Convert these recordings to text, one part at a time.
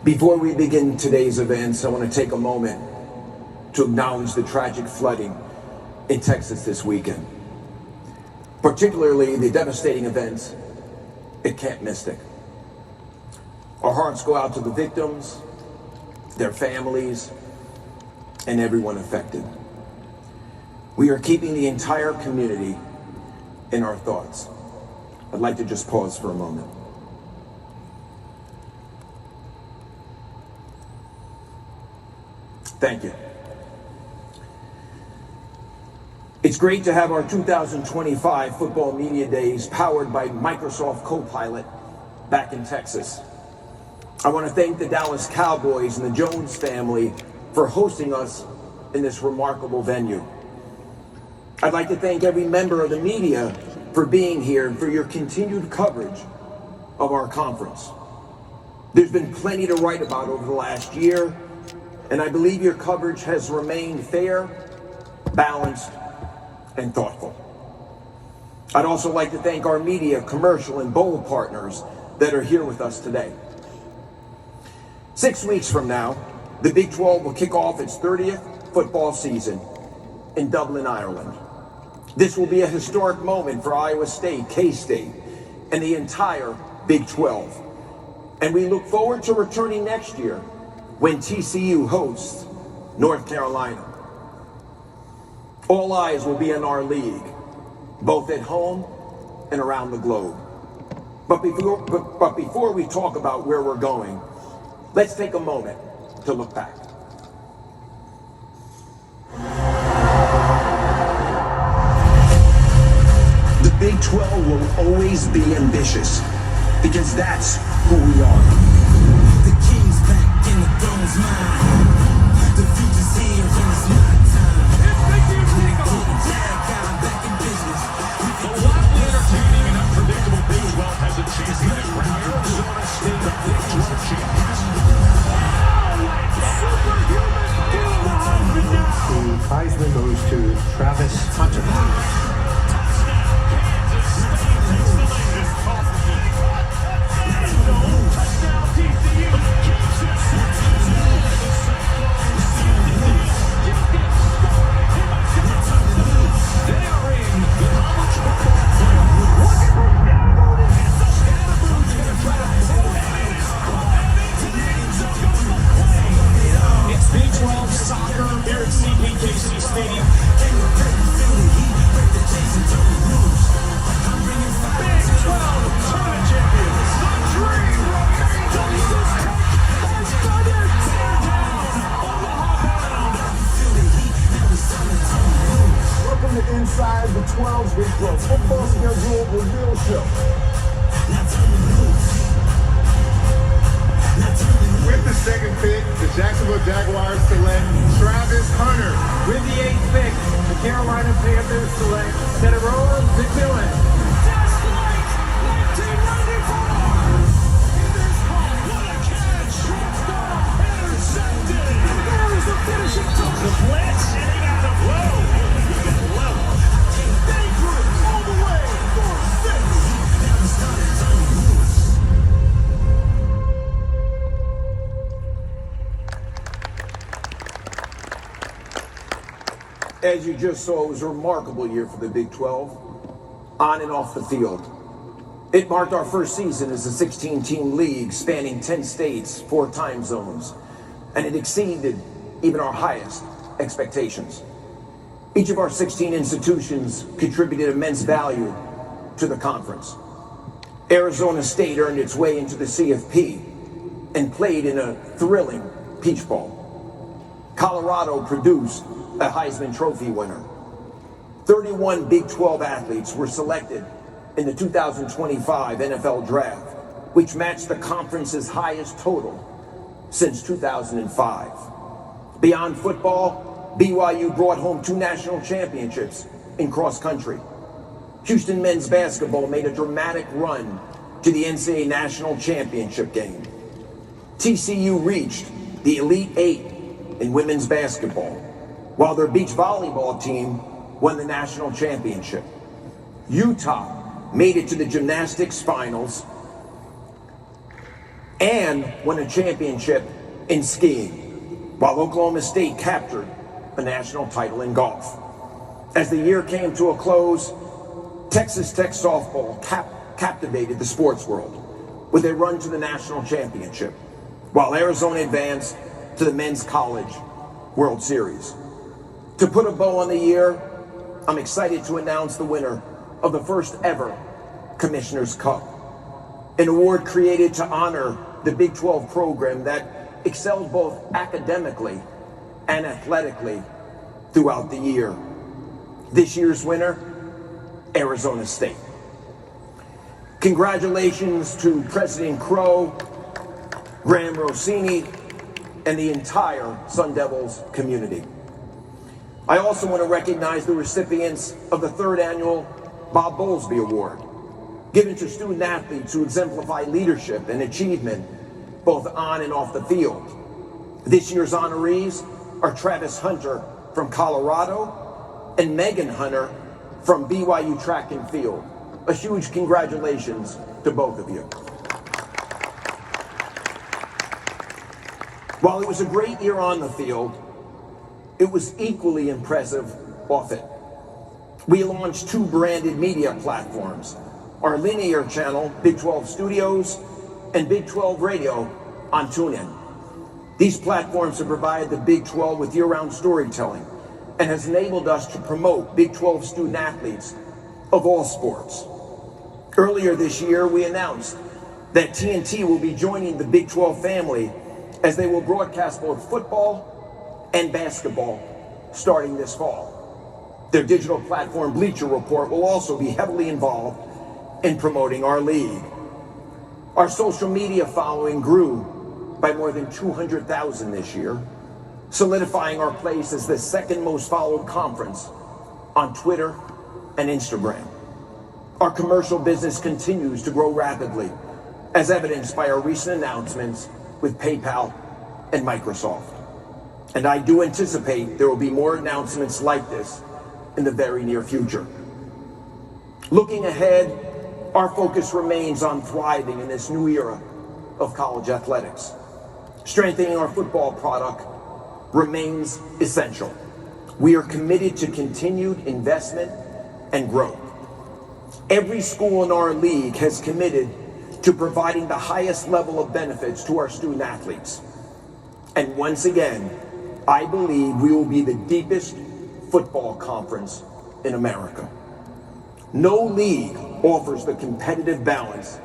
Before we begin today's events, I want to take a moment to acknowledge the tragic flooding in Texas this weekend, particularly the devastating events at Camp Mystic. Our hearts go out to the victims, their families, and everyone affected. We are keeping the entire community in our thoughts. I'd like to just pause for a moment. Thank you. It's great to have our 2025 Football Media Days powered by Microsoft Copilot back in Texas. I want to thank the Dallas Cowboys and the Jones family for hosting us in this remarkable venue. I'd like to thank every member of the media for being here and for your continued coverage of our conference. There's been plenty to write about over the last year, and I believe your coverage has remained fair, balanced, and thoughtful. I'd also like to thank our media, commercial, and bowl partners that are here with us today. 6 weeks from now, the Big 12 will kick off its 30th football season in Dublin, Ireland. This will be a historic moment for Iowa State, K-State, and the entire Big 12. And we look forward to returning next year when TCU hosts North Carolina. All eyes will be on our league, both at home and around the globe. But before we talk about where we're going, let's take a moment to look back. The Big 12 will always be ambitious, because that's who we are. The king's back in the throne's mind. The future's here when it's my time. Back in business. The wildly entertaining and unpredictable Big 12 has a chance to crown Arizona State the Big 12 champions. The Heisman goes to Travis Hunter. It's Big 12 soccer here at CPKC Stadium. Big 12 tournament champions. The dream Welcome to Inside the 12's Big 12 Football Schedule Reveal Show. With the second pick, the Jacksonville Jaguars select Travis Hunter. With the 8th pick, the Carolina Panthers select Teteroa McMillan. just like 1994. In this home, what a catch! Shortstop intercepted. There is the finishing touch. The blitz sitting out of low. Dangerous all the way for 6. As you just saw, it was a remarkable year for the Big 12, on and off the field. It marked our first season as a 16-team league spanning 10 states, 4 time zones, and it exceeded even our highest expectations. Each of our 16 institutions contributed immense value to the conference. Arizona State earned its way into the CFP and played in a thrilling Peach Bowl. Colorado produced a Heisman Trophy winner. 31 Big 12 athletes were selected in the 2025 NFL Draft, which matched the conference's highest total since 2005. Beyond football, BYU brought home 2 national championships in cross country. Houston men's basketball made a dramatic run to the NCAA national championship game. TCU reached the Elite 8 in women's basketball, while their beach volleyball team won the national championship. Utah made it to the gymnastics finals, and won a championship in skiing, while Oklahoma State captured a national title in golf. As the year came to a close, Texas Tech softball captivated the sports world with a run to the national championship, while Arizona advanced to the Men's College World Series. To put a bow on the year, I'm excited to announce the winner of the first ever Commissioner's Cup, an award created to honor the Big 12 program that excelled both academically and athletically throughout the year. This year's winner, Arizona State. Congratulations to President Crow, Graham Rossini, and the entire Sun Devils community. I also want to recognize the recipients of the third annual Bob Bowlesby Award, given to student athletes who exemplify leadership and achievement both on and off the field. This year's honorees are Travis Hunter from Colorado and Megan Hunter from BYU Track and Field. A huge congratulations to both of you. While it was a great year on the field, it was equally impressive off it. We launched 2 branded media platforms, our linear channel, Big 12 Studios, and Big 12 Radio on TuneIn. These platforms have provided the Big 12 with year-round storytelling and has enabled us to promote Big 12 student athletes of all sports. Earlier this year, we announced that TNT will be joining the Big 12 family as they will broadcast both football and basketball starting this fall. Their digital platform, Bleacher Report, will also be heavily involved in promoting our league. Our social media following grew by more than 200,000 this year, solidifying our place as the second most followed conference on Twitter and Instagram. Our commercial business continues to grow rapidly, as evidenced by our recent announcements with PayPal and Microsoft. And I do anticipate there will be more announcements like this in the very near future. Looking ahead, our focus remains on thriving in this new era of college athletics. Strengthening our football product remains essential. We are committed to continued investment and growth. Every school in our league has committed to providing the highest level of benefits to our student athletes. And once again, I believe we will be the deepest football conference in America. No league offers the competitive balance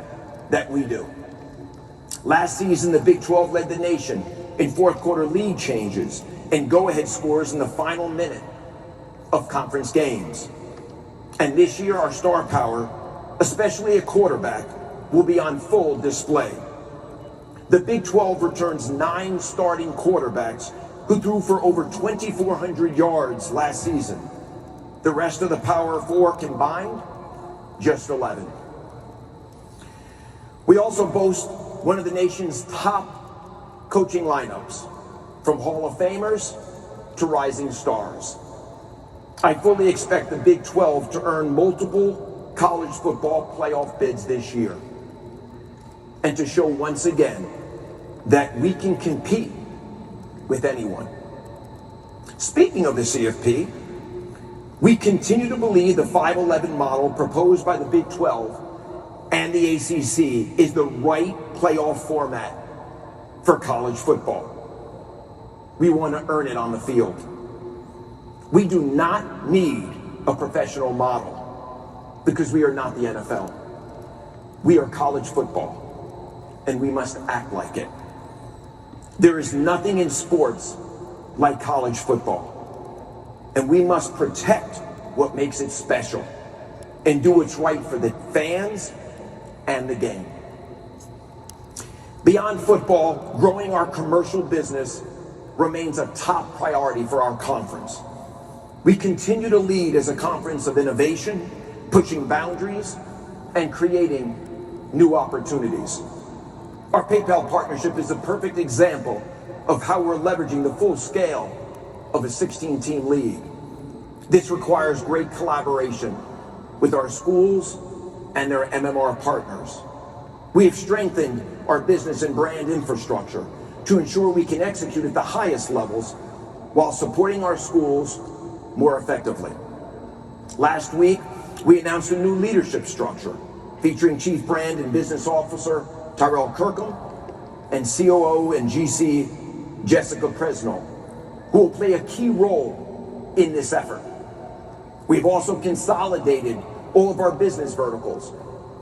that we do. Last season, the Big 12 led the nation in fourth quarter lead changes and go-ahead scores in the final minute of conference games. And this year, our star power, especially at quarterback, will be on full display. The Big 12 returns 9 starting quarterbacks who threw for over 2,400 yards last season. The rest of the Power 4 combined, just 11. We also boast one of the nation's top coaching lineups, from Hall of Famers to rising stars. I fully expect the Big 12 to earn multiple college football playoff bids this year, and to show once again that we can compete with anyone. Speaking of the CFP, we continue to believe the 5-11 model proposed by the Big 12 and the ACC is the right playoff format for college football. We want to earn it on the field. We do not need a professional model because we are not the NFL. We are college football, and we must act like it. There is nothing in sports like college football, and we must protect what makes it special and do what's right for the fans and the game. Beyond football, growing our commercial business remains a top priority for our conference. We continue to lead as a conference of innovation, pushing boundaries, and creating new opportunities. Our PayPal partnership is a perfect example of how we're leveraging the full scale of a 16-team league. This requires great collaboration with our schools and their MMR partners. We have strengthened our business and brand infrastructure to ensure we can execute at the highest levels while supporting our schools more effectively. Last week, we announced a new leadership structure featuring Chief Brand and Business Officer Tyrell Kirkham and COO and GC Jessica Presnell, who will play a key role in this effort. We've also consolidated all of our business verticals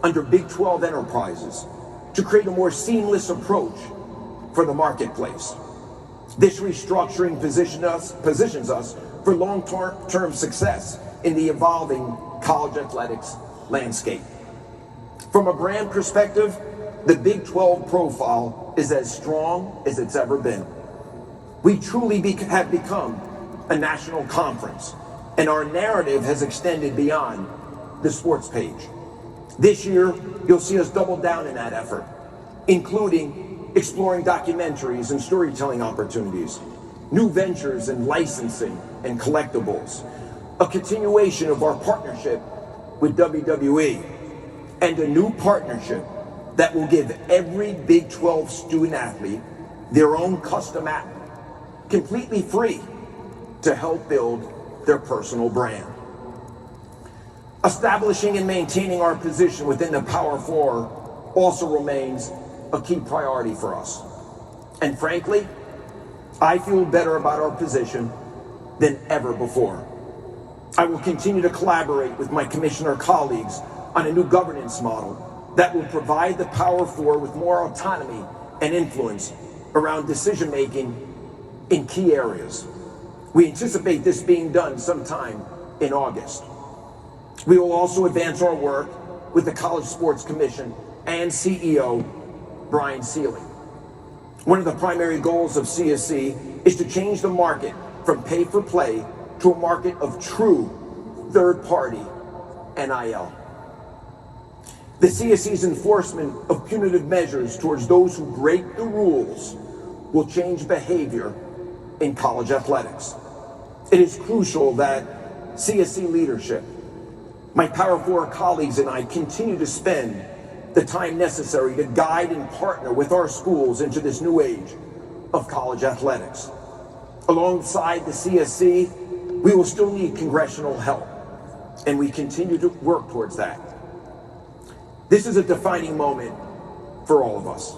under Big 12 enterprises to create a more seamless approach for the marketplace. This restructuring positions us for long-term success in the evolving college athletics landscape. From a brand perspective, the Big 12 profile is as strong as it's ever been. We truly have become a national conference, and our narrative has extended beyond the sports page. This year, you'll see us double down in that effort, including exploring documentaries and storytelling opportunities, new ventures in licensing and collectibles, a continuation of our partnership with WWE, and a new partnership that will give every Big 12 student athlete their own custom app, completely free, to help build their personal brand. Establishing and maintaining our position within the Power Four also remains a key priority for us. And frankly, I feel better about our position than ever before. I will continue to collaborate with my commissioner colleagues on a new governance model that will provide the Power Four with more autonomy and influence around decision-making in key areas. We anticipate this being done sometime in August. We will also advance our work with the College Sports Commission and CEO Brian Seeley. One of the primary goals of CSC is to change the market from pay-for-play to a market of true third-party NIL. The CSC's enforcement of punitive measures towards those who break the rules will change behavior in college athletics. It is crucial that CSC leadership, my Power Four colleagues, and I continue to spend the time necessary to guide and partner with our schools into this new age of college athletics. Alongside the CSC, we will still need congressional help, and we continue to work towards that. This is a defining moment for all of us,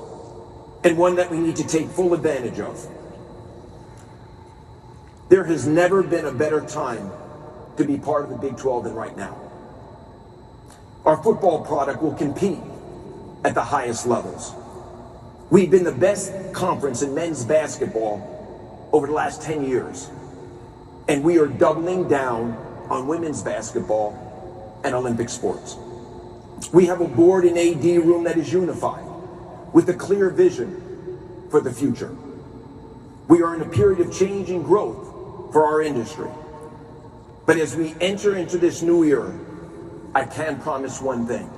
and one that we need to take full advantage of. There has never been a better time to be part of the Big 12 than right now. Our football product will compete at the highest levels. We've been the best conference in men's basketball over the last 10 years, and we are doubling down on women's basketball and Olympic sports. We have a board and AD room that is unified with a clear vision for the future. We are in a period of change and growth for our industry. But as we enter into this new era, I can promise one thing: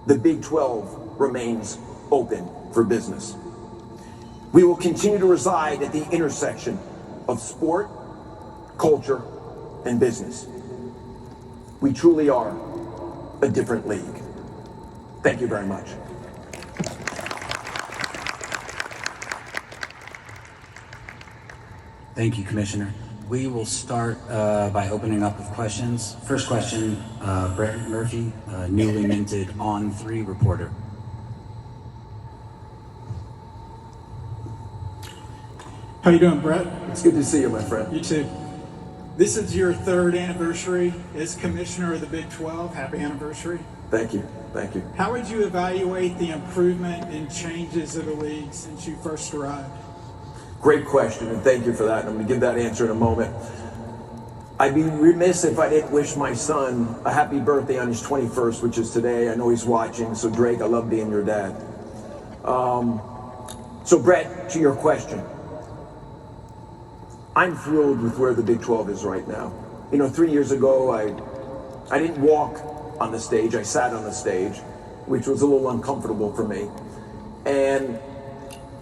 the Big 12 remains open for business. We will continue to reside at the intersection of sport, culture, and business. We truly are a different league. Thank you very much. Thank you, Commissioner. We will start by opening up with questions. First question, Brett Murphy, newly minted On3 reporter. How you doing, Brett? It's good to see you, my friend. You too. This is your third anniversary as Commissioner of the Big 12. Happy anniversary. Thank you. Thank you. How would you evaluate the improvement and changes of the league since you first arrived? Great question, and thank you for that. I'm going to give that answer in a moment. I'd be remiss if I didn't wish my son a happy birthday on his 21st, which is today. I know he's watching, so Drake, I love being your dad. So Brett, to your question, I'm thrilled with where the Big 12 is right now. You know, 3 years ago, I didn't walk on the stage, I sat on the stage, which was a little uncomfortable for me. And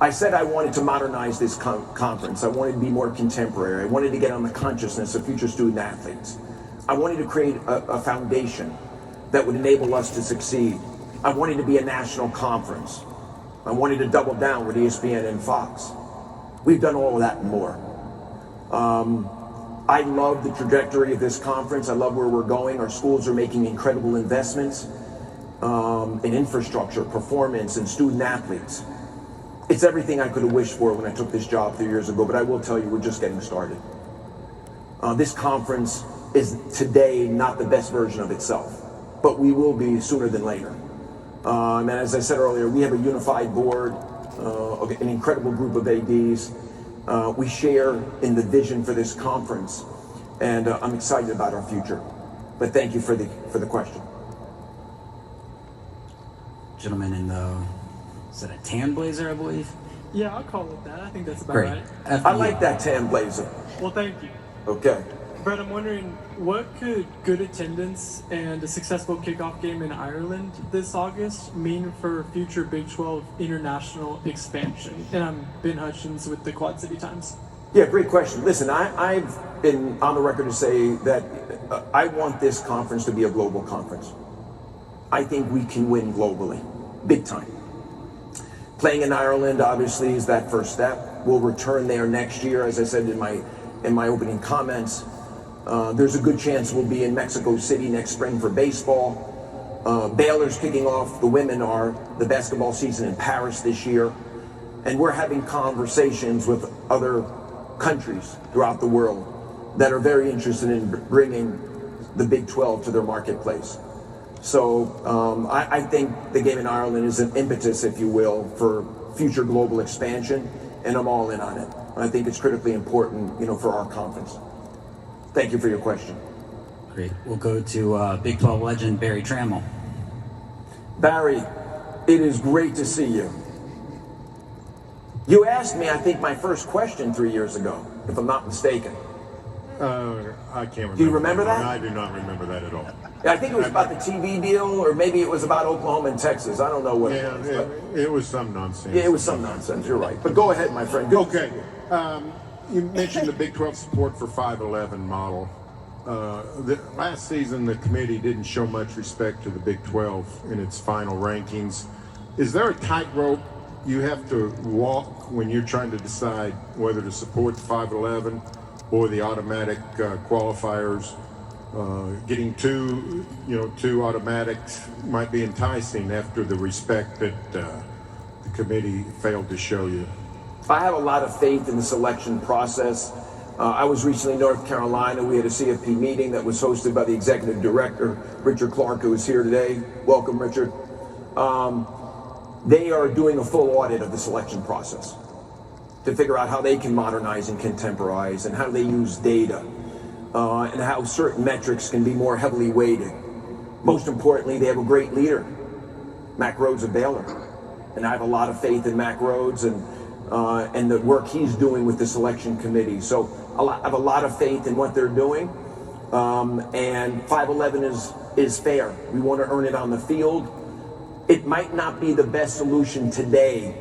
I said I wanted to modernize this conference. I wanted to be more contemporary. I wanted to get on the consciousness of future student athletes. I wanted to create a foundation that would enable us to succeed I wanted to be a national conference. I wanted to double down with ESPN and Fox. We've done all of that and more. I love the trajectory of this conference. I love where we're going. Our schools are making incredible investments in infrastructure, performance, and student athletes. It's everything I could have wished for when I took this job 3 years ago, but I will tell you, we're just getting started. This conference is today not the best version of itself, but we will be sooner than later. And as I said earlier, we have a unified board, an incredible group of ADs. We share in the vision for this conference, and I'm excited about our future. But thank you for the question. Gentleman in the, is that a tan blazer, I believe? Yeah, I'll call it that. I think that's about Great. right. I like that tan blazer. Well, thank you. Okay. Brett, I'm wondering, what could good attendance and a successful kickoff game in Ireland this August mean for future Big 12 international expansion? And I'm Ben Hutchins with the Quad City Times. Yeah, great question. Listen, I've been on the record to say that I want this conference to be a global conference. I think we can win globally, big time. Playing in Ireland, obviously, is that first step. We'll return there next year, as I said in my opening comments. There's a good chance we'll be in Mexico City next spring for baseball. Baylor's kicking off, the women are, the basketball season in Paris this year. And we're having conversations with other countries throughout the world that are very interested in bringing the Big 12 to their marketplace. So I think the game in Ireland is an impetus, if you will, for future global expansion, and I'm all in on it. I think it's critically important, for our conference. Thank you for your question. Great. We'll go to Big 12 legend Barry Trammell. Barry, it is great to see you. You asked me, I think, my first question 3 years ago, if I'm not mistaken. I can't remember. Do you remember that? I do not remember that at all. I think it was about the TV deal, or maybe it was about Oklahoma and Texas. I don't know what it was. It was some nonsense. Yeah, it was some nonsense. You're right. But go ahead, my friend. Good. Okay. You mentioned the Big 12 support for 511 model. Last season, the committee didn't show much respect to the Big 12 in its final rankings. Is there a tightrope you have to walk when you're trying to decide whether to support the 511 or the automatic qualifiers? Getting two automatics might be enticing after the respect that the committee failed to show you. I have a lot of faith in the selection process. I was recently in North Carolina. We had a CFP meeting that was hosted by the executive director, Richard Clark, who is here today. Welcome, Richard. They are doing a full audit of the selection process to figure out how they can modernize and contemporize, and how they use data, and how certain metrics can be more heavily weighted. Most importantly, they have a great leader, Mack Rhoades of Baylor. And I have a lot of faith in Mack Rhoades and the work he's doing with the selection committee. So I have a lot of faith in what they're doing. And 511 is fair. We want to earn it on the field. It might not be the best solution today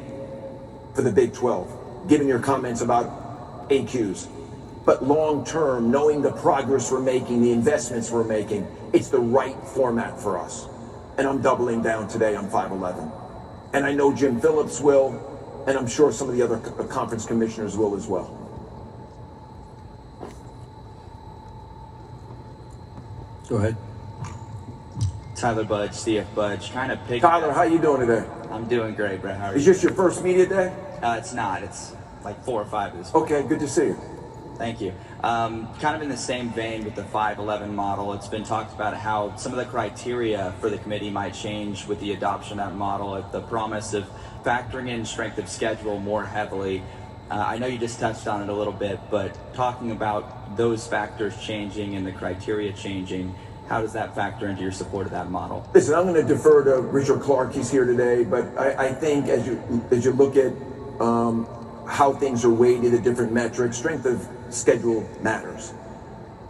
for the Big 12, given your comments about AQs. But long term, knowing the progress we're making, the investments we're making, it's the right format for us. And I'm doubling down today on 511. And I know Jim Phillips will, and I'm sure some of the other conference commissioners will as well. Go ahead. Tyler Budge, CF Budge, kind of pick. Tyler, how you doing today? I'm doing great, Brett. How are you? Is this your first media day? It's not. It's like 4 or 5 this week. Okay, good to see you. Thank you. Kind of in the same vein with the 511 model, it's been talked about how some of the criteria for the committee might change with the adoption of that model, at the promise of factoring in strength of schedule more heavily. I know you just touched on it a little bit, but talking about those factors changing and the criteria changing, how does that factor into your support of that model? Listen, I'm going to defer to Richard Clark. He's here today, but I think as you look at how things are weighted at different metrics, strength of schedule matters,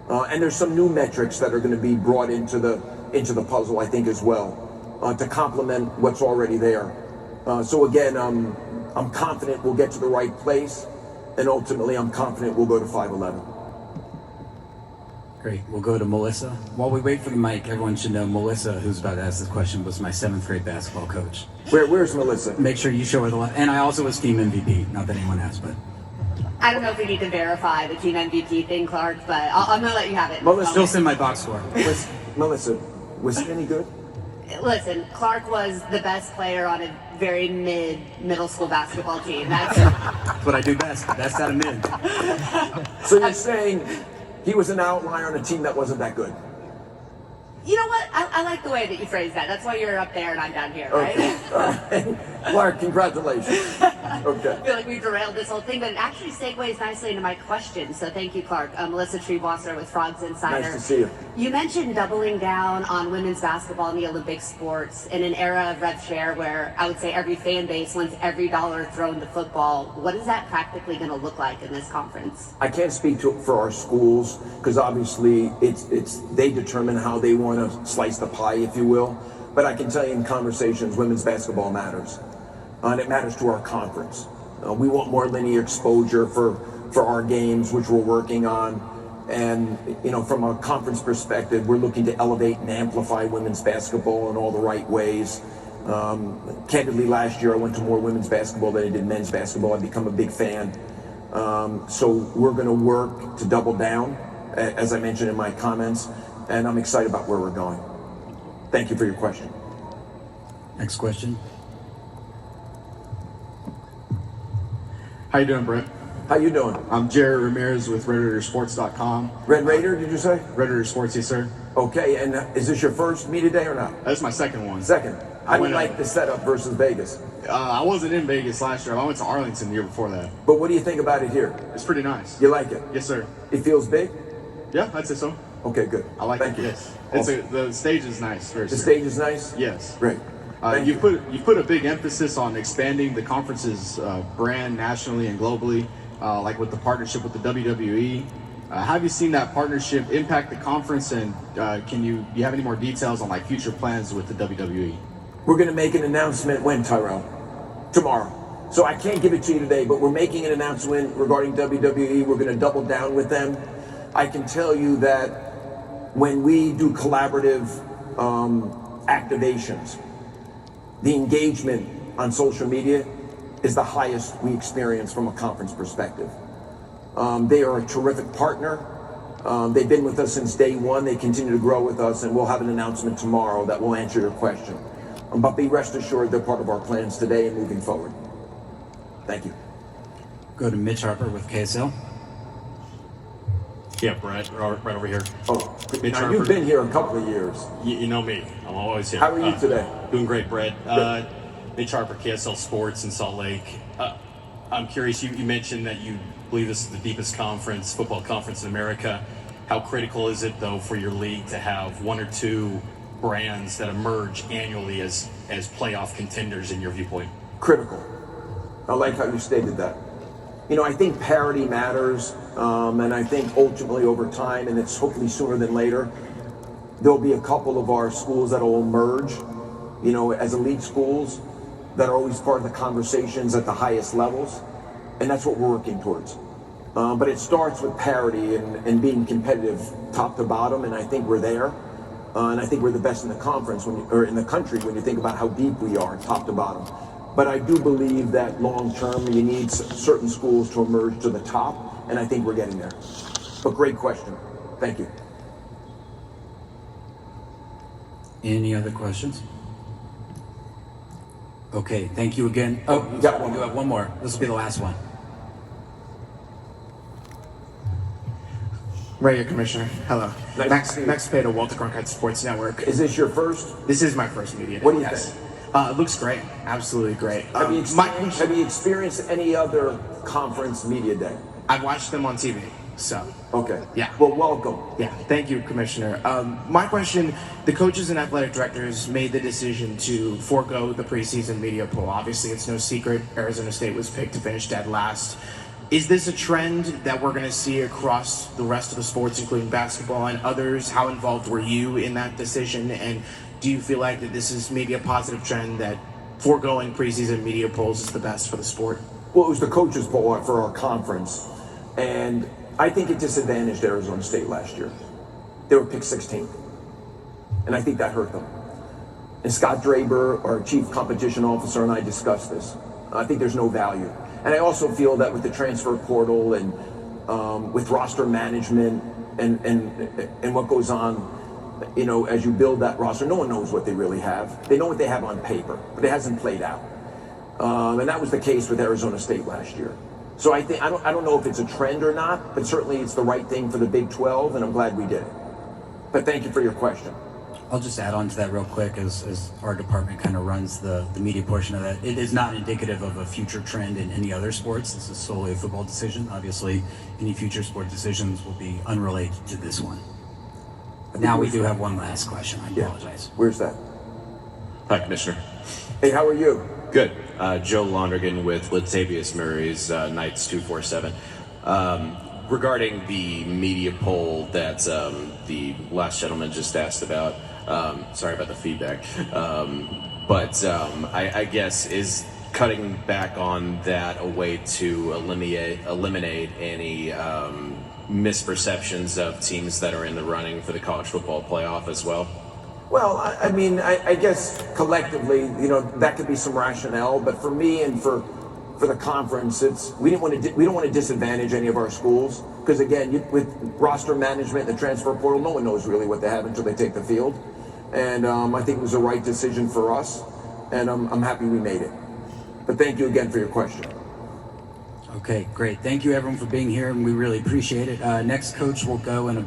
and there's some new metrics that are going to be brought into the puzzle, I think, as well, to complement what's already there. So again, I'm confident we'll get to the right place, and ultimately, I'm confident we'll go to 511. Great. We'll go to Melissa. While we wait for the mic, everyone should know Melissa, who's about to ask this question, was my 7th grade basketball coach. Where's Melissa? Make sure you show her the love. And I also was team MVP. Not that anyone asked, but. I don't know if we need to verify the team MVP thing, Clark, but I'm going to let you have it. Melissa, still send my box score. Melissa, was he any good? Listen, Clark was the best player on a very middle school basketball team. That's what I do best. Best out of mid. So you're saying he was an outlier on a team that wasn't that good? You know what? I like the way that you phrase that. That's why you're up there and I'm down here, right? Okay. Clark, congratulations. Okay. I feel like we derailed this whole thing, but it actually segues nicely into my question. So thank you, Clark. Melissa Treebwasser with Frogs Insider. Nice to see you. You mentioned doubling down on women's basketball in the Olympic sports in an era of rev share where I would say every fan base wants every dollar thrown to football. What is that practically going to look like in this conference? I can't speak for our schools because obviously it's they determine how they want to slice the pie, if you will. But I can tell you in conversations, women's basketball matters. And it matters to our conference. We want more linear exposure for our games, which we're working on. And, you know, from a conference perspective, we're looking to elevate and amplify women's basketball in all the right ways. Candidly, last year I went to more women's basketball than I did men's basketball. I've become a big fan. So we're going to work to double down, as I mentioned in my comments, and I'm excited about where we're going. Thank you for your question. Next question. How you doing, Brett? How you doing? I'm Jared Ramirez with RedRaiderSports.com. Red Raider, did you say? Red Raider Sports, yes, sir. Okay, and is this your first media day or not? That's my second one. Second. How do you like the setup versus Vegas? I wasn't in Vegas last year. I went to Arlington the year before that. But what do you think about it here? It's pretty nice. You like it? Yes, sir. It feels big? Yeah, I'd say so. Okay, good. I like Thank it. you. Yes. The stage is nice. The stage is nice? Yes. Great. You put a big emphasis on expanding the conference's brand nationally and globally, like with the partnership with the WWE. Have you seen that partnership impact the conference, and do you have any more details on like future plans with the WWE? We're going to make an announcement when, Tyrell? Tomorrow. So I can't give it to you today, but we're making an announcement regarding WWE. We're going to double down with them. I can tell you that when we do collaborative activations, the engagement on social media is the highest we experience from a conference perspective. They are a terrific partner. They've been with us since day one. They continue to grow with us, and we'll have an announcement tomorrow that will answer your question. But be rest assured they're part of our plans today and moving forward. Thank you. Go to Mitch Harper with KSL. Yeah, Brett, right over here. Oh, Mitch now Harper. You've been here a couple of years. You know me. I'm always here. How are you today? Doing great, Brett. Mitch Harper, KSL Sports in Salt Lake. I'm curious, you mentioned that you believe this is the deepest football conference in America. How critical is it, though, for your league to have one or two brands that emerge annually as playoff contenders in your viewpoint? Critical. I like how you stated that. You know, I think parity matters, and I think ultimately over time, and it's hopefully sooner than later, there'll be a couple of our schools that will emerge, you know, as elite schools that are always part of the conversations at the highest levels, and that's what we're working towards. But it starts with parity and being competitive top to bottom, and I think we're there. And I think we're the best in the conference, or in the country, when you think about how deep we are, top to bottom. But I do believe that long term, you need certain schools to emerge to the top, and I think we're getting there. But great question. Thank you. Any other questions? Okay, thank you again. Oh, you got one. You have one more. This will be the last one. Radio Commissioner, hello. Nice Max Pado, Walter Cronkite Sports Network. Is this your first? This is my first media day. What do you think? It looks great. Absolutely great. Have you experienced any other conference media day? I've watched them on TV, so. Okay. Yeah. Well, welcome. Yeah, thank you, Commissioner. My question, the coaches and athletic directors made the decision to forego the preseason media poll. Obviously, it's no secret Arizona State was picked to finish dead last. Is this a trend that we're going to see across the rest of the sports, including basketball and others? How involved were you in that decision? And do you feel like that this is maybe a positive trend that foregoing preseason media polls is the best for the sport? Well, it was the coaches poll for our conference, and I think it disadvantaged Arizona State last year. they were picked 16th. And I think that hurt them. And Scott Draber, our chief competition officer, and I discussed this. I think there's no value. And I also feel that with the transfer portal and with roster management and what goes on, you know, as you build that roster, no one knows what they really have. They know what they have on paper, but it hasn't played out. And that was the case with Arizona State last year. So I don't know if it's a trend or not, but certainly it's the right thing for the Big 12, and I'm glad we did it. But thank you for your question. I'll just add on to that real quick as our department kind of runs the media portion of that. It is not indicative of a future trend in any other sports. This is solely a football decision. Obviously, any future sport decisions will be unrelated to this one. But now we do have one last question. I apologize. Where's that? Hi, Commissioner. Hey, how are you? Good. Joe Londrigan with Latavius Murray's Knights 247. Regarding the media poll that the last gentleman just asked about, sorry about the feedback, but I guess is cutting back on that a way to eliminate any misperceptions of teams that are in the running for the college football playoff as well? Well, I mean, I guess collectively, you know, that could be some rationale. But for me and for the conference, we don't want to disadvantage any of our schools because again, with roster management and the transfer portal, no one knows really what they have until they take the field. And I think it was the right decision for us, and I'm happy we made it. But thank you again for your question. Okay, great. Thank you everyone for being here, and we really appreciate it. Next coach will go in